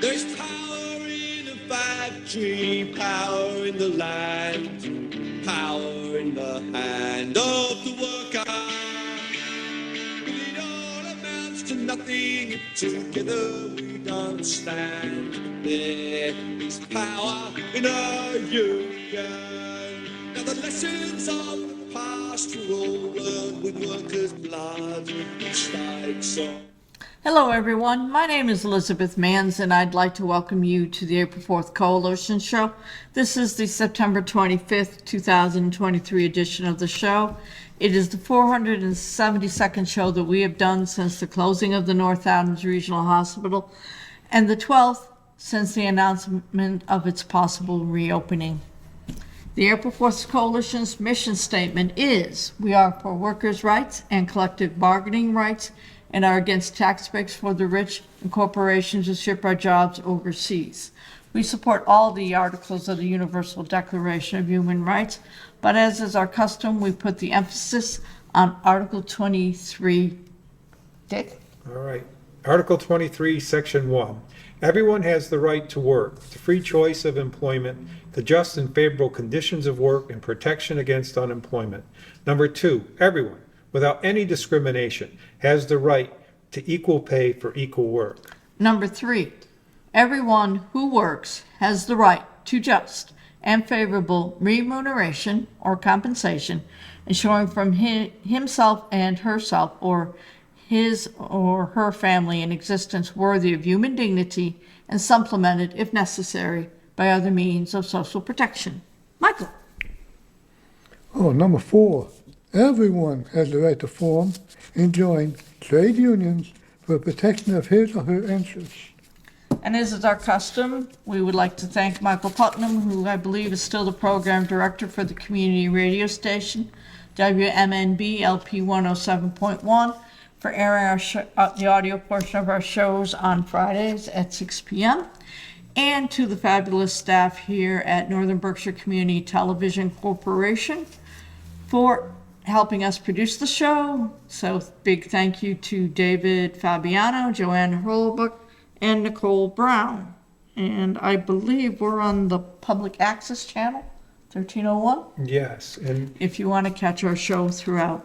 There's power in the factory, power in the land, power in the hand of the worker. But it all amounts to nothing if together we don't stand. There is power in our union. Now the lessons of the past were all learned with workers' blood and strikes on. Hello everyone, my name is Elizabeth Manns and I'd like to welcome you to the April 4th Coalition Show. This is the September 25th, 2023 edition of the show. It is the 472nd show that we have done since the closing of the North Adams Regional Hospital and the 12th since the announcement of its possible reopening. The April 4th Coalition's mission statement is, we are for workers' rights and collective bargaining rights and are against tax breaks for the rich and corporations who ship our jobs overseas. We support all the articles of the Universal Declaration of Human Rights, but as is our custom, we put the emphasis on Article 23. Dick? All right. Article 23, Section 1. Everyone has the right to work, the free choice of employment, the just and favorable conditions of work, and protection against unemployment. Number 2, everyone, without any discrimination, has the right to equal pay for equal work. Number 3, everyone who works has the right to just and favorable remuneration or compensation, ensuring from himself and herself or his or her family an existence worthy of human dignity and supplemented, if necessary, by other means of social protection. Michael. Number 4. Everyone has the right to form and join trade unions for protection of his or her interests. And as is our custom, we would like to thank Michael Putnam, who I believe is still the program director for the community radio station, WMNB LP 107.1, for airing the audio portion of our shows on Fridays at 6 p.m., and to the fabulous staff here at Northern Berkshire Community Television Corporation for helping us produce the show. So big thank you to David Fabiano, Joanne Hurlbuck, and Nicole Brown. And I believe we're on the public access channel, 1301. Yes, and If you want to catch our show throughout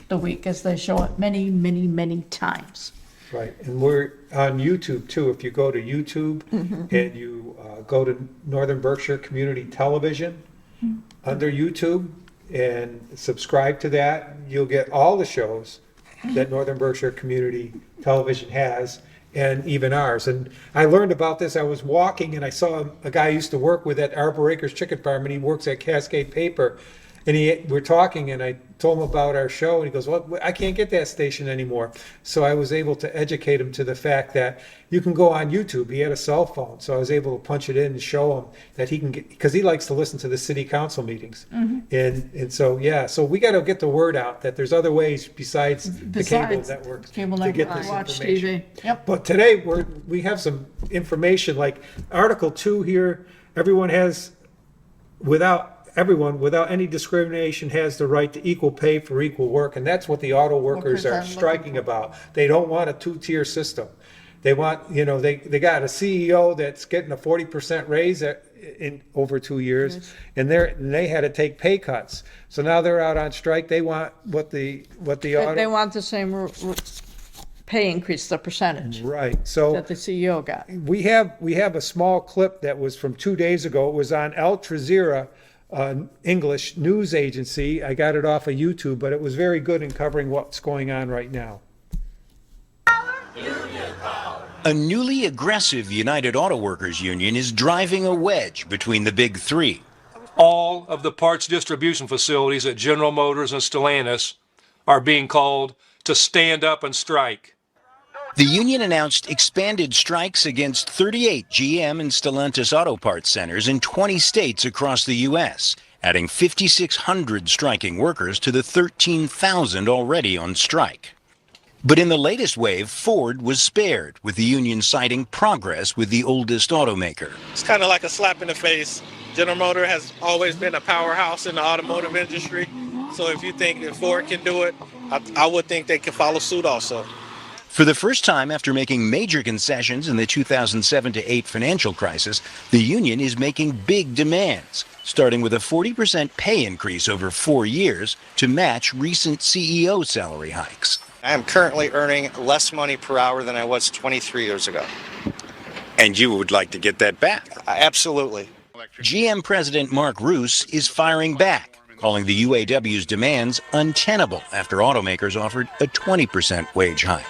the week, as they show it many, many, many times. right, and we're on YouTube too. If you go to YouTube and you go to Northern Berkshire Community Television under YouTube and subscribe to that, you'll get all the shows that Northern Berkshire Community Television has, and even ours. And I learned about this. I was walking and I saw a guy I used to work with at Arbor Acres Chicken Farm, and he works at Cascade Paper. And we're talking, and I told him about our show, and he goes, well, I can't get that station anymore. So I was able to educate him to the fact that you can go on YouTube. He had a cell phone, so I was able to punch it in and show him that he can get, because he likes to listen to the city council meetings. And so, yeah, so we got to get the word out that there's other ways besides the cable networks Cable to get network, this watch information. TV. Yep. But today, we have some information, like Article 2 here, everyone, without any discrimination, has the right to equal pay for equal work. And that's what the auto workers are striking about. They don't want a two-tier system. They want, they got a CEO that's getting a 40% raise in over 2 years, and they had to take pay cuts. So now they're out on strike. They want what the auto. They want the same pay increase, the percentage Right, so. that the CEO got. We have a small clip that was from 2 days ago. It was on Al Jazeera, English news agency. I got it off of YouTube, but it was very good in covering what's going on right now. A newly aggressive United Auto Workers Union is driving a wedge between the big three. All of the parts distribution facilities at General Motors and Stellantis are being called to stand up and strike. The union announced expanded strikes against 38 GM and Stellantis auto parts centers in 20 states across the U.S., adding 5,600 striking workers to the 13,000 already on strike. But in the latest wave, Ford was spared, with the union citing progress with the oldest automaker. It's kind of like a slap in the face. General Motors has always been a powerhouse in the automotive industry. So if you think that Ford can do it, I would think they can follow suit also. For the first time after making major concessions in the 2007-8 financial crisis, the union is making big demands, starting with a 40% pay increase over 4 years to match recent CEO salary hikes. I am currently earning less money per hour than I was 23 years ago. And you would like to get that back? Absolutely. GM President Mark Roos is firing back, calling the UAW's demands untenable after automakers offered a 20% wage hike.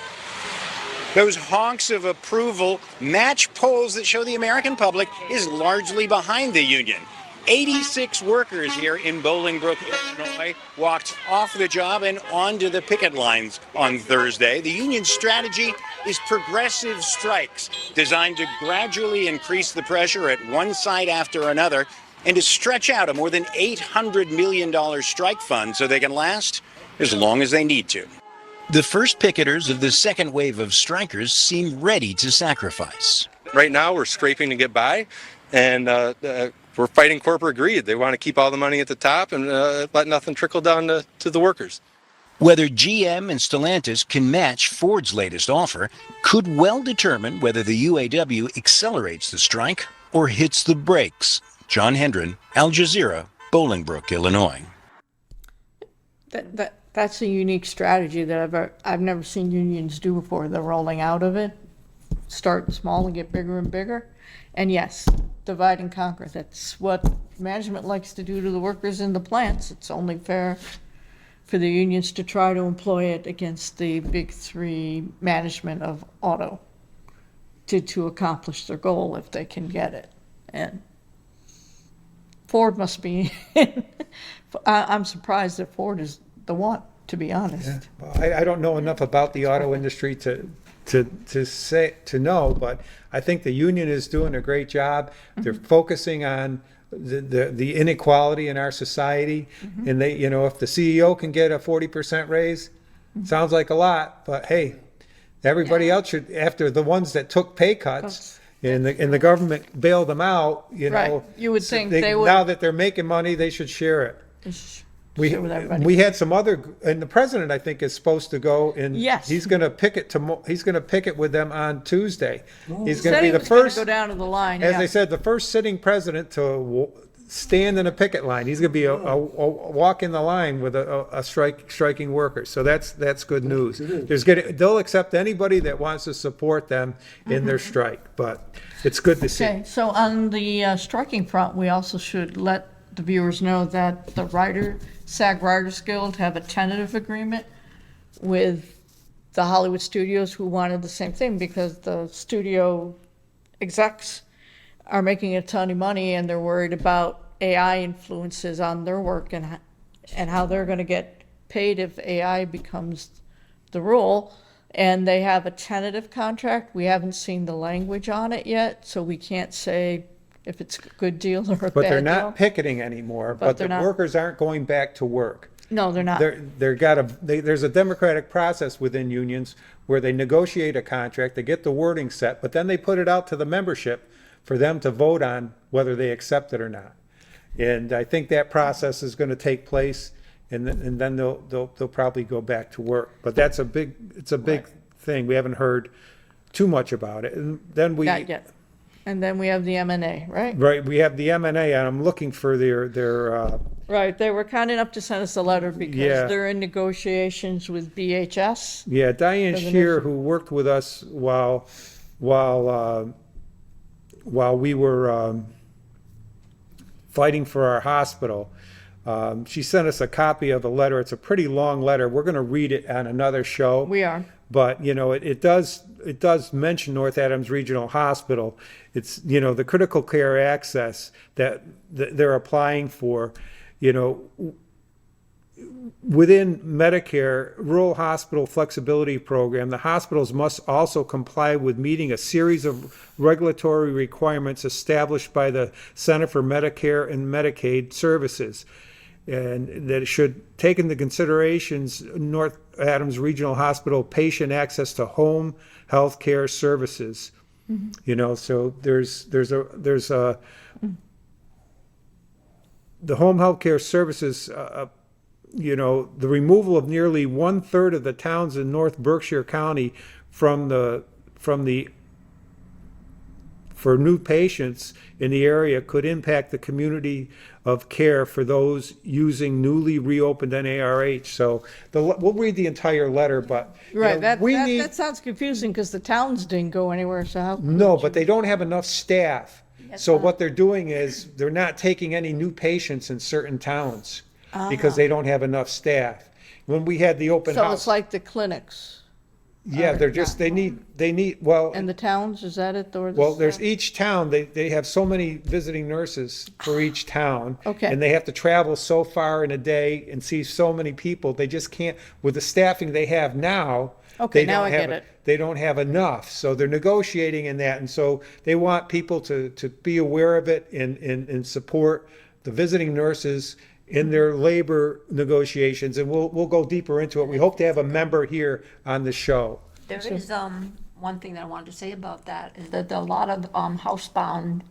Those honks of approval match polls that show the American public is largely behind the union. 86 workers here in Bolingbrook, Illinois, walked off the job and onto the picket lines on Thursday. The union's strategy is progressive strikes, designed to gradually increase the pressure at one site after another and to stretch out a more than $800 million strike fund so they can last as long as they need to. The first picketers of the second wave of strikers seem ready to sacrifice. Right now, we're scraping to get by, and we're fighting corporate greed. They want to keep all the money at the top and let nothing trickle down to the workers. Whether GM and Stellantis can match Ford's latest offer could well determine whether the UAW accelerates the strike or hits the brakes. John Hendren, Al Jazeera, Bolingbrook, Illinois. That's a unique strategy that I've never seen unions do before. They're rolling out of it, start small and get bigger and bigger. And yes, divide and conquer. That's what management likes to do to the workers in the plants. It's only fair for the unions to try to employ it against the big three management of auto to accomplish their goal if they can get it. And Ford must be, I'm surprised that Ford is the one, to be honest. Yeah. Well, I don't know enough about the auto industry to know, but I think the union is doing a great job. They're focusing on the inequality in our society, and they, if the CEO can get a 40% raise, sounds like a lot, but hey, everybody else should, after the ones that took pay cuts. And the government bailed them out, Right. You would think they would. Now that they're making money, they should share it. We had some other, and the president, I think, is supposed to go and Yes. he's going to picket with them on Tuesday. He's going to Said be he the was gonna first, go down to the line. as yeah. they said, the first sitting president to stand in a picket line. He's going to be a walk in the line with a striking workers. So that's good news. They'll accept anybody that wants to support them in their strike, but it's good to see. Okay, so on the striking front, we also should let the viewers know that the SAG Writers Guild have a tentative agreement with the Hollywood studios who wanted the same thing, because the studio execs are making a ton of money and they're worried about AI influences on their work and how they're going to get paid if AI becomes the rule. And they have a tentative contract. We haven't seen the language on it yet, so we can't say if it's a good deal or a bad deal. But they're not picketing anymore, but the workers aren't going back to work. No, they're not. There's a democratic process within unions where they negotiate a contract, they get the wording set, but then they put it out to the membership for them to vote on whether they accept it or not. And I think that process is going to take place, and then they'll probably go back to work. But it's a big thing. We haven't heard too much about it. And then Not yet. And then we have the M&A, right? Right, we have the M&A, and I'm looking for their Right, they were kind enough to send us a letter because Yeah. they're in negotiations with BHS. Yeah, Diane For the Shear, next- who worked with us while we were fighting for our hospital, she sent us a copy of a letter. It's a pretty long letter. We're going to read it on another show. We are. But it does mention North Adams Regional Hospital. It's the critical care access that they're applying for. Within Medicare Rural Hospital Flexibility Program, the hospitals must also comply with meeting a series of regulatory requirements established by the Center for Medicare and Medicaid Services. And that it should take into considerations North Adams Regional Hospital patient access to home health care services. So there's the home health care services the removal of nearly 1/3 of the towns in North Berkshire County for new patients in the area could impact the community of care for those using newly reopened NARH. So we'll read the entire letter, but Right, that sounds confusing because the towns didn't go anywhere, so how? no, but they don't have enough staff. So what they're doing is they're not taking any new patients in certain towns because they don't have enough staff. When we had the open So house, it's like the clinics yeah, they're just, they need, well, and the towns, is that it? Or the well, there's staff? each town, they have so many visiting nurses for each town. Okay. And they have to travel so far in a day and see so many people, they just can't, with the staffing they have now. Okay, they now don't I have get it. They don't have enough, so they're negotiating in that, and so they want people to be aware of it and support the visiting nurses in their labor negotiations, and we'll go deeper into it. We hope to have a member here on the show. There is one thing that I wanted to say about that is that a lot of housebound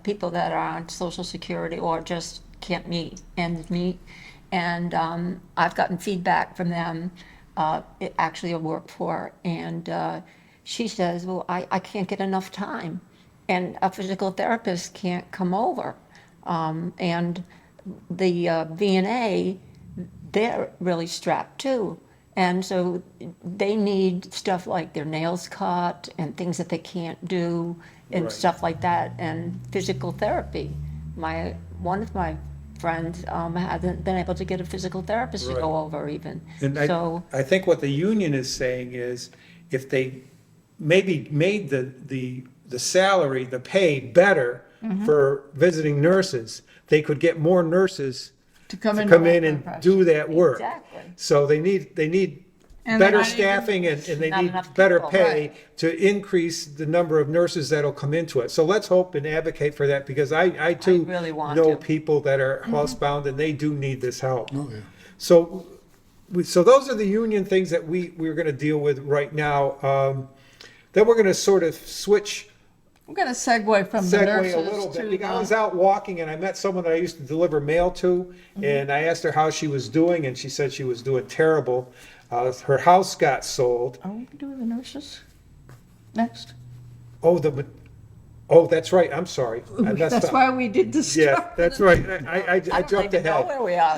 people that are on Social Security or just can't meet, and I've gotten feedback from them. Actually, I work for, and she says, "Well, I can't get enough time, and a physical therapist can't come over," and the VNA, they're really strapped too. And so they need stuff like their nails cut and things that they can't do and Right. stuff like that, and physical therapy. One of my friends hasn't been able to get a physical therapist to go over even. And So, I think what the union is saying is if they maybe made the salary, the pay better for visiting nurses, they could get more nurses To come in. and do that work. Exactly. So they need And they're better not even- staffing and they Not need enough better people. pay Right. to increase the number of nurses that'll come into it. So let's hope and advocate for that because I too really want know to. people that are housebound and they do need this help. Oh, yeah. So, so those are the union things that we're going to deal with right now. Then we're going to sort of We're going to segue from the segue a little nurses bit. to Because I was the, out walking and I met someone that I used to deliver mail to, and I asked her how she was doing, and she said she was doing terrible. Her house got sold. are we doing the nurses next? Oh, that's right. I'm sorry. I messed That's up. why we did this. Yeah, that's right. I I don't jumped even know ahead. where we are.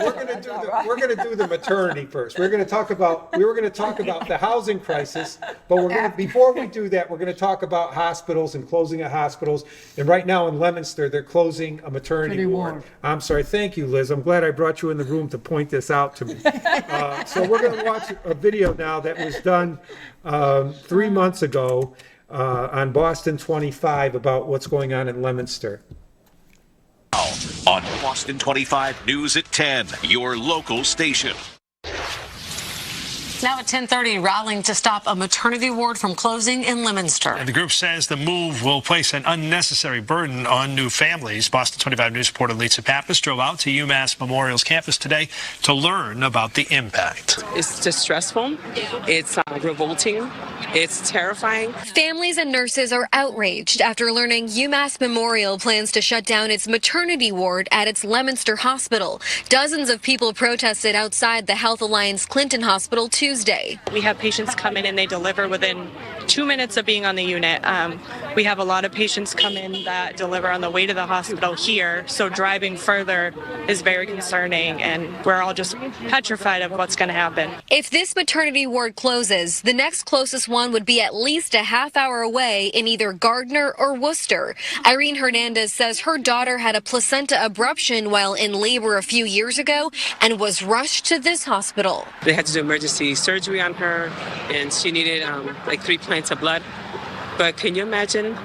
We're gonna do the maternity first. We were gonna talk about the housing crisis, but before we do that, we're gonna talk about hospitals and closing of hospitals. And right now in Leominster, they're closing a maternity Maternity ward. ward. I'm sorry. Thank you, Liz. I'm glad I brought you in the room to point this out to me. So we're gonna watch a video now that was done 3 months ago on Boston 25 about what's going on in Leominster. On Boston 25 News at 10, your local station. Now at 10:30, rallying to stop a maternity ward from closing in Leominster. And the group says the move will place an unnecessary burden on new families. Boston 25 News reporter Lisa Pappas drove out to UMass Memorial's campus today to learn about the impact. It's distressful. It's revolting. It's terrifying. Families and nurses are outraged after learning UMass Memorial plans to shut down its maternity ward at its Leominster Hospital. Dozens of people protested outside the Health Alliance Clinton Hospital Tuesday. We have patients come in and they deliver within 2 minutes of being on the unit. We have a lot of patients come in that deliver on the way to the hospital here, so driving further is very concerning, and we're all just petrified of what's going to happen. If this maternity ward closes, the next closest one would be at least a half hour away in either Gardner or Worcester. Irene Hernandez says her daughter had a placenta abruption while in labor a few years ago and was rushed to this hospital. They had to do emergency surgery on her, and she needed like 3 pints of blood. But can you imagine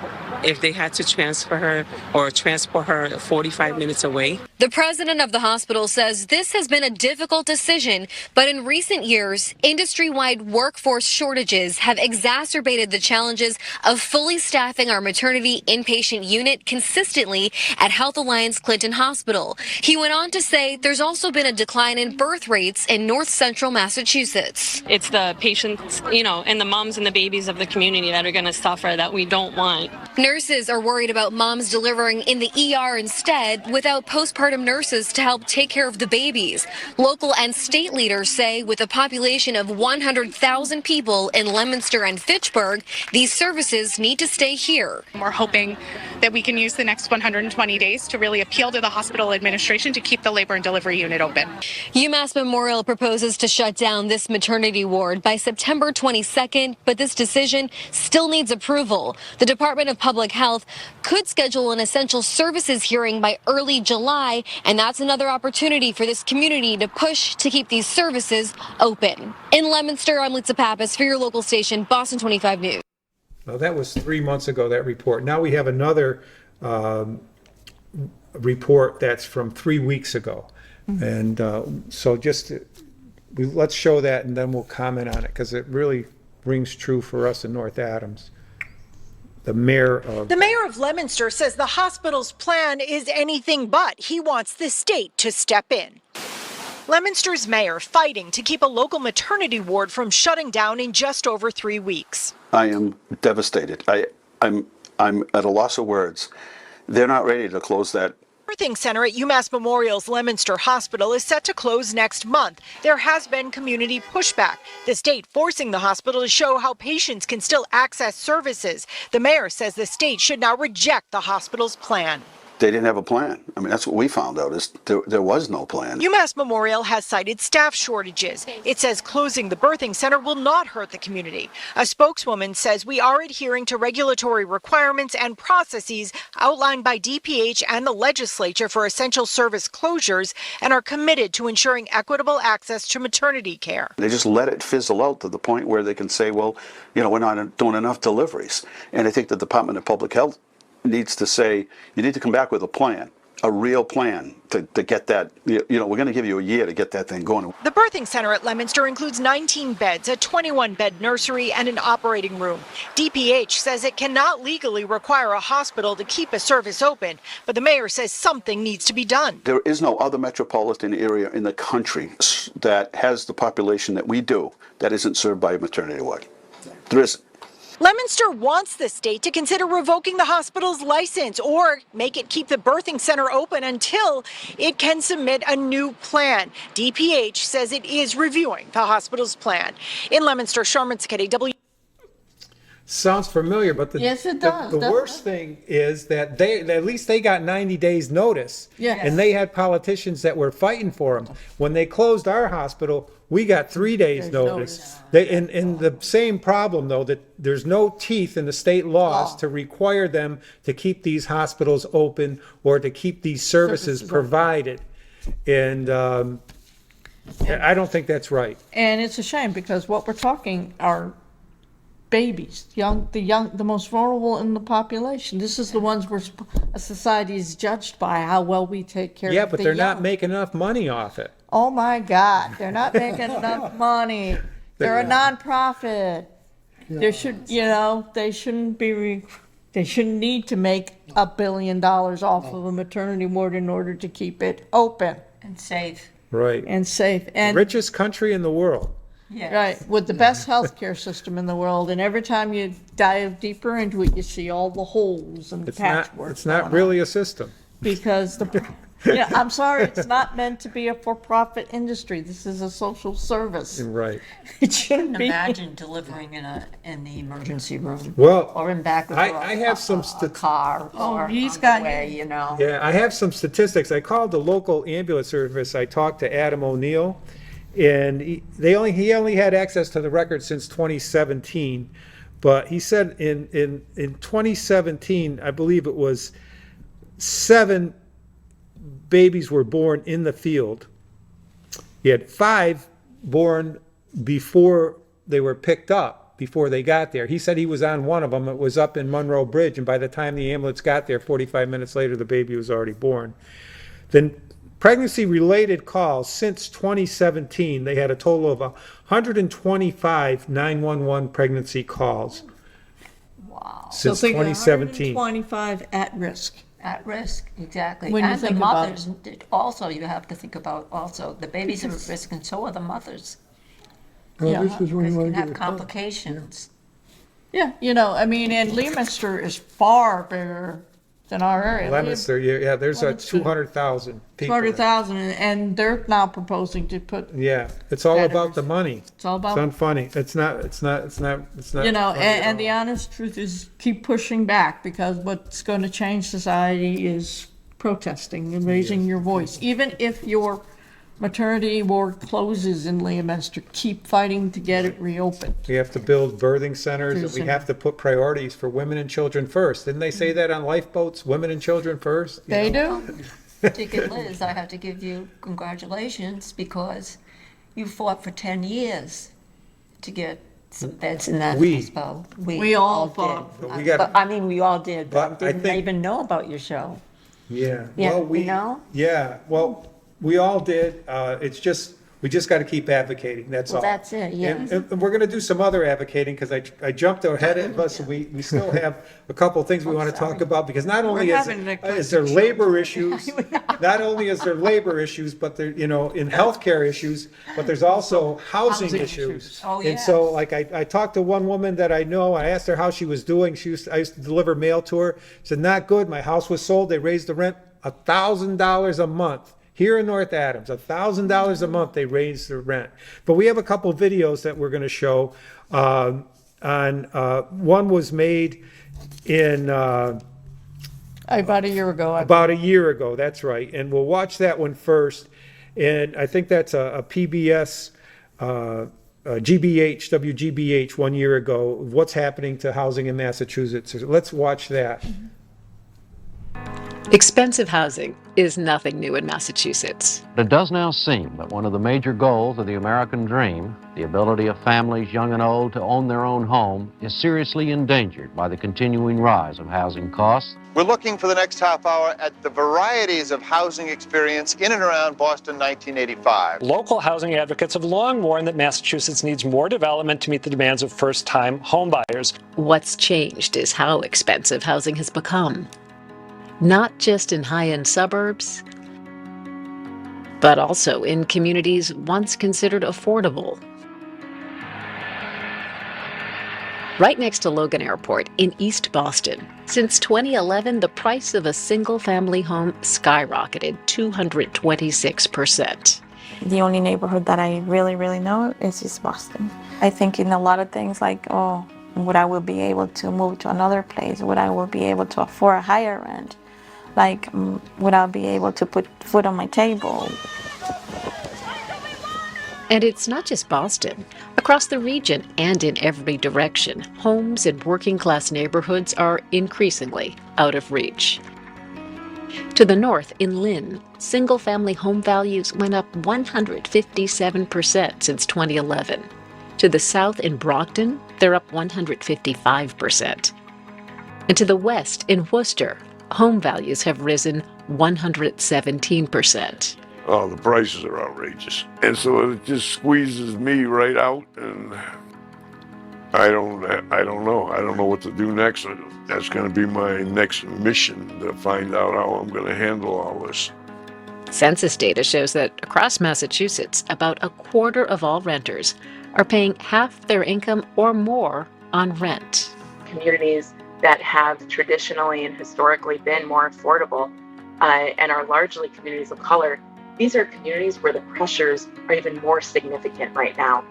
if they had to transfer her or transport her 45 minutes away? The president of the hospital says this has been a difficult decision, but in recent years, industry-wide workforce shortages have exacerbated the challenges of fully staffing our maternity inpatient unit consistently at Health Alliance Clinton Hospital. He went on to say there's also been a decline in birth rates in north central Massachusetts. It's the patients, and the moms and the babies of the community that are going to suffer that we don't want. Nurses are worried about moms delivering in the ER instead without postpartum nurses to help take care of the babies. Local and state leaders say with a population of 100,000 people in Leominster and Fitchburg, these services need to stay here. We're hoping that we can use the next 120 days to really appeal to the hospital administration to keep the labor and delivery unit open. UMass Memorial proposes to shut down this maternity ward by September 22nd, but this decision still needs approval. The Department of Public Health could schedule an essential services hearing by early July, and that's another opportunity for this community to push to keep these services open. In Leominster, I'm Lisa Pappas for your local station, Boston 25 News. Well, that was 3 months ago, that report. Now we have another report that's from 3 weeks ago. And so let's show that and then we'll comment on it because it really rings true for us in North Adams. The mayor of Leominster says the hospital's plan is anything but. He wants the state to step in. Leominster's mayor fighting to keep a local maternity ward from shutting down in just over 3 weeks. I am devastated. I'm at a loss of words. They're not ready to close that. Birthing center at UMass Memorial's Leominster Hospital is set to close next month. There has been community pushback, the state forcing the hospital to show how patients can still access services. The mayor says the state should now reject the hospital's plan. They didn't have a plan. I mean, that's what we found out is there was no plan. UMass Memorial has cited staff shortages. It says closing the birthing center will not hurt the community. A spokeswoman says we are adhering to regulatory requirements and processes outlined by DPH and the legislature for essential service closures and are committed to ensuring equitable access to maternity care. They just let it fizzle out to the point where they can say, well, we're not doing enough deliveries. And I think the Department of Public Health needs to say, you need to come back with a plan, a real plan to get that, we're going to give you a year to get that thing going. The birthing center at Leominster includes 19 beds, a 21-bed nursery, and an operating room. DPH says it cannot legally require a hospital to keep a service open, but the mayor says something needs to be done. There is no other metropolitan area in the country that has the population that we do that isn't served by a maternity ward. There isn't. Leominster wants the state to consider revoking the hospital's license or make it keep the birthing center open until it can submit a new plan. DPH says it is reviewing the hospital's plan. In Leominster, Sharman Sacchetti, Sounds familiar, but yes, it does. The worst thing is that at least they got 90 days notice. Yes. And they had politicians that were fighting for them. When they closed our hospital, we got 3 days notice. And the same problem, though, that there's no teeth in the state laws to require them to keep these hospitals open or to keep these services provided. And I don't think that's right. And it's a shame because what we're talking are babies, the most vulnerable in the population. This is the ones where a society is judged by how well we take care of the young. Yeah, but they're not making enough money off it. Oh my God, they're not making enough money. They're a nonprofit. There should, they shouldn't need to make $1 billion off of a maternity ward in order to keep it open and safe. Right. And safe. And richest country in the world. Yes. Right, with the best healthcare system in the world, and every time you dive deeper into it, you see all the holes and the patchwork. It's not really a system. Because I'm sorry, it's not meant to be a for-profit industry. This is a social service. Right. It shouldn't be. Imagine delivering in the emergency room. Well, or in back of I have some a car. Or he's got way, Yeah, I have some statistics. I called the local ambulance service. I talked to Adam O'Neill. And he only had access to the record since 2017, but he said in 2017, I believe it was 7 babies were born in the field. He had 5 born before they were picked up, before they got there. He said he was on one of them. It was up in Monroe Bridge, and by the time the ambulance got there, 45 minutes later, the baby was already born. Then pregnancy-related calls since 2017, they had a total of 125 911 pregnancy calls. Wow. Since so 2017. 125 at risk. At risk, exactly. When you and the think about mothers, also, you have to think about also, the babies are at risk and so are the mothers. This is when you Because you want can to have complications. Yeah, you know, I mean, and Leominster is far bigger than our area. Leominster, yeah, there's a Leominster. 200,000 people. 200,000, and they're now proposing to put, Yeah, it's all about the money. it's all about, It's unfunny. It's not. you know, funny at and all. the honest truth is keep pushing back, because what's going to change society is protesting and raising your voice. Even if your maternity ward closes in Leominster, keep fighting to get it reopened. We have to build birthing centers, and we have to put priorities for women and children first. Didn't they say that on lifeboats? Women and children first. You They know? do? Dick and Liz, I have to give you congratulations because you fought for 10 years to get some beds in that We. hospital. We all fought. But we got- But, I mean, we all did, but But I didn't think- even know about your show. Yeah. Yeah, Well, you know? Yeah. Well, we all did. It's just we just got to keep advocating. That's Well, all. that's it, yeah. And we're going to do some other advocating, because I jumped ahead of us. We still have a couple of things we want to talk about, because not only We're is having an is there labor issues, not only is there labor issues, but there, you know, in healthcare issues, but there's also housing issues. Oh, And so, like, I talked to one woman that I know. I asked her how she was doing. I used to deliver mail to her. She said, not good. My house was sold. They raised the rent $1,000 a month. Here in North Adams, $1,000 a month they raised the rent. But we have a couple videos that we're going to show. One was made in About a year ago. about a year ago. That's right. And we'll watch that one first. And I think that's a PBS, GBH, WGBH 1 year ago. What's happening to housing in Massachusetts? So let's watch that. Expensive housing is nothing new in Massachusetts. It does now seem that one of the major goals of the American dream, the ability of families young and old to own their own home, is seriously endangered by the continuing rise of housing costs. We're looking for the next half hour at the varieties of housing experience in and around Boston 1985. Local housing advocates have long warned that Massachusetts needs more development to meet the demands of first-time homebuyers. What's changed is how expensive housing has become. Not just in high-end suburbs, but also in communities once considered affordable. Right next to Logan Airport in East Boston, since 2011, the price of a single-family home skyrocketed 226%. The only neighborhood that I really know is East Boston. I think in a lot of things like, oh, would I will be able to move to another place? Would I will be able to afford a higher rent? Like, would I be able to put food on my table? And it's not just Boston. Across the region and in every direction, homes in working-class neighborhoods are increasingly out of reach. To the north, in Lynn, single-family home values went up 157% since 2011. To the south, in Brockton, they're up 155%. And to the west, in Worcester, home values have risen 117%. Oh, the prices are outrageous. And so it just squeezes me right out, and I don't know. I don't know what to do next. That's going to be my next mission, to find out how I'm going to handle all this. Census data shows that across Massachusetts, about a quarter of all renters are paying half their income or more on rent. Communities that have traditionally and historically been more affordable and are largely communities of color, these are communities where the pressures are even more significant right now.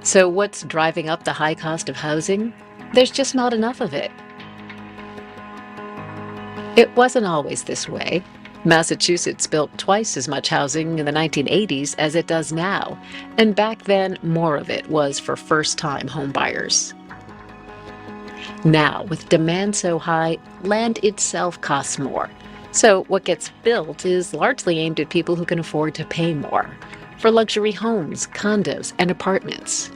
So what's driving up the high cost of housing? There's just not enough of it. It wasn't always this way. Massachusetts built twice as much housing in the 1980s as it does now, and back then more of it was for first-time homebuyers. Now, with demand so high, land itself costs more. So what gets built is largely aimed at people who can afford to pay more for luxury homes, condos, and apartments.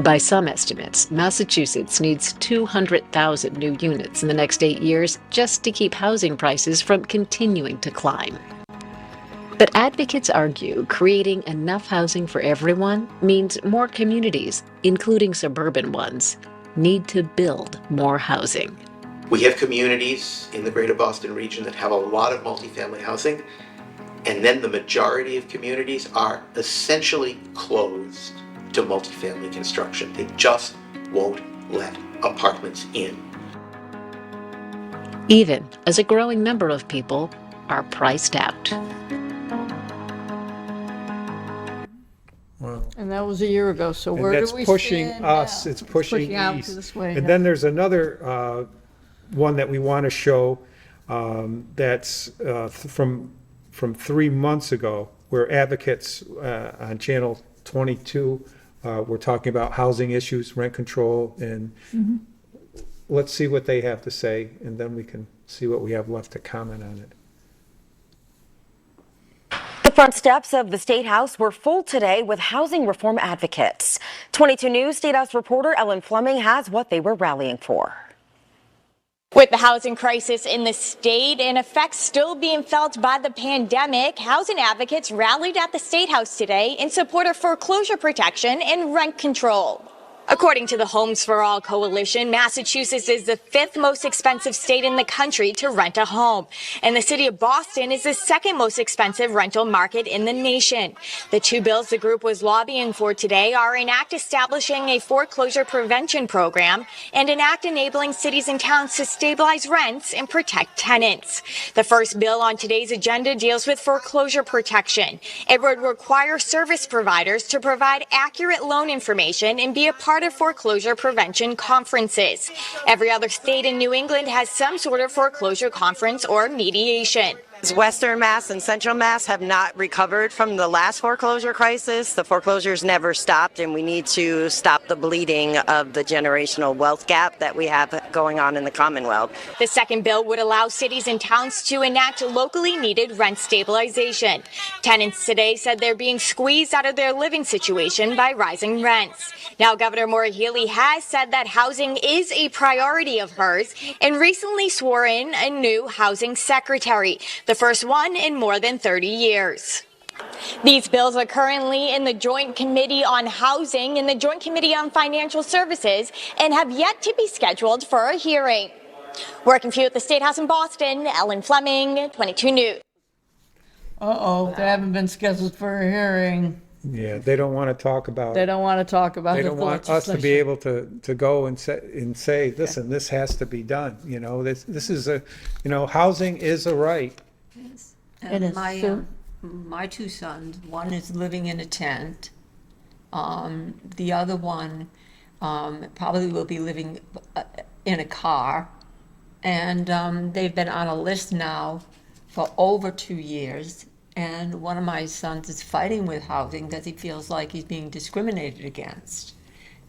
By some estimates, Massachusetts needs 200,000 new units in the next 8 years just to keep housing prices from continuing to climb. But advocates argue creating enough housing for everyone means more communities, including suburban ones, need to build more housing. We have communities in the greater Boston region that have a lot of multifamily housing, and then the majority of communities are essentially closed to multifamily construction. They just won't let apartments in. Even as a growing number of people are priced out. And that was a year ago, so And where do that's we pushing stand us, now? it's pushing out east. this way. And then there's another one that we want to show that's from 3 months ago, where advocates on Channel 22 were talking about housing issues, rent control, and let's see what they have to say, and then we can see what we have left to comment on it. The front steps of the State House were full today with housing reform advocates. 22 News State House reporter Ellen Fleming has what they were rallying for. With the housing crisis in the state and effects still being felt by the pandemic, housing advocates rallied at the State House today in support of foreclosure protection and rent control. According to the Homes for All Coalition, Massachusetts is the 5th most expensive state in the country to rent a home, and the city of Boston is the 2nd most expensive rental market in the nation. The two bills the group was lobbying for today are an act establishing a foreclosure prevention program and an act enabling cities and towns to stabilize rents and protect tenants. The first bill on today's agenda deals with foreclosure protection. It would require service providers to provide accurate loan information and be a part of foreclosure prevention conferences. Every other state in New England has some sort of foreclosure conference or mediation. Western Mass and Central Mass have not recovered from the last foreclosure crisis. The foreclosures never stopped, and we need to stop the bleeding of the generational wealth gap that we have going on in the Commonwealth. The second bill would allow cities and towns to enact locally needed rent stabilization. Tenants today said they're being squeezed out of their living situation by rising rents. Now, Governor Maura Healey has said that housing is a priority of hers and recently swore in a new housing secretary, the first one in more than 30 years. These bills are currently in the Joint Committee on Housing and the Joint Committee on Financial Services and have yet to be scheduled for a hearing. Working for you at the State House in Boston, Ellen Fleming, 22 News. They haven't been scheduled for a hearing. Yeah, they don't want to talk about. They don't want to talk about it. They don't want us to be able to go and say, listen, this has to be done. You know, this is a, you know, housing is a right. And my two sons, one is living in a tent. The other one probably will be living in a car. And they've been on a list now for over 2 years. And one of my sons is fighting with housing because he feels like he's being discriminated against.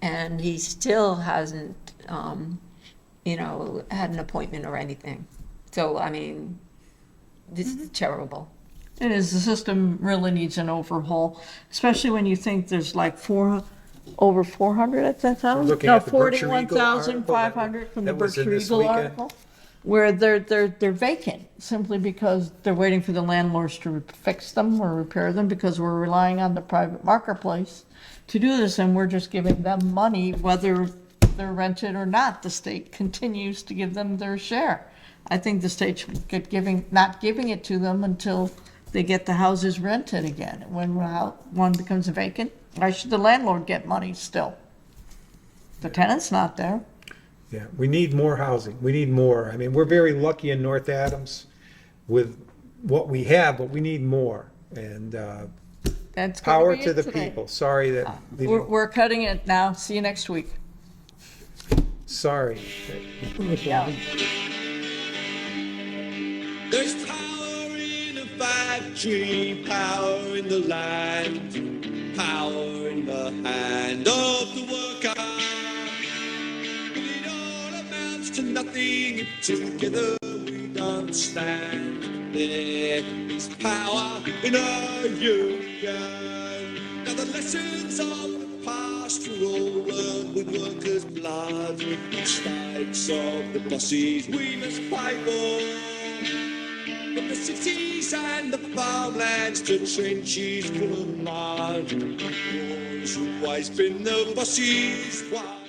And he still hasn't, you know, had an appointment or anything. So, I mean, this is terrible. It is. The system really needs an overhaul, especially when you think there's like over 400 at that time. Looking No, at the Berkshire Eagle 41,500 from the that was in Berkshire this Eagle weekend. article, where they're vacant simply because they're waiting for the landlords to fix them or repair them, because we're relying on the private marketplace to do this, and we're just giving them money whether they're rented or not. The state continues to give them their share. I think the state should get not giving it to them until they get the houses rented again. When one becomes vacant, why should the landlord get money still? The tenant's not there. Yeah, we need more housing. We need more. I mean, we're very lucky in North Adams with what we have, but we need more. And That's gonna power be to it the today. people. Sorry that. We're cutting it now. See you next week. Sorry. Yeah. There's power in the factory, power in the land, power in the hand of the worker. But it all amounts to nothing if together we don't stand. There is power in our union. Now the lessons of the past were all learned with workers' blood. The strikes of the bosses we must fight for. From the cities and the farmlands to trenches full of mud, war's always been the boss's wife.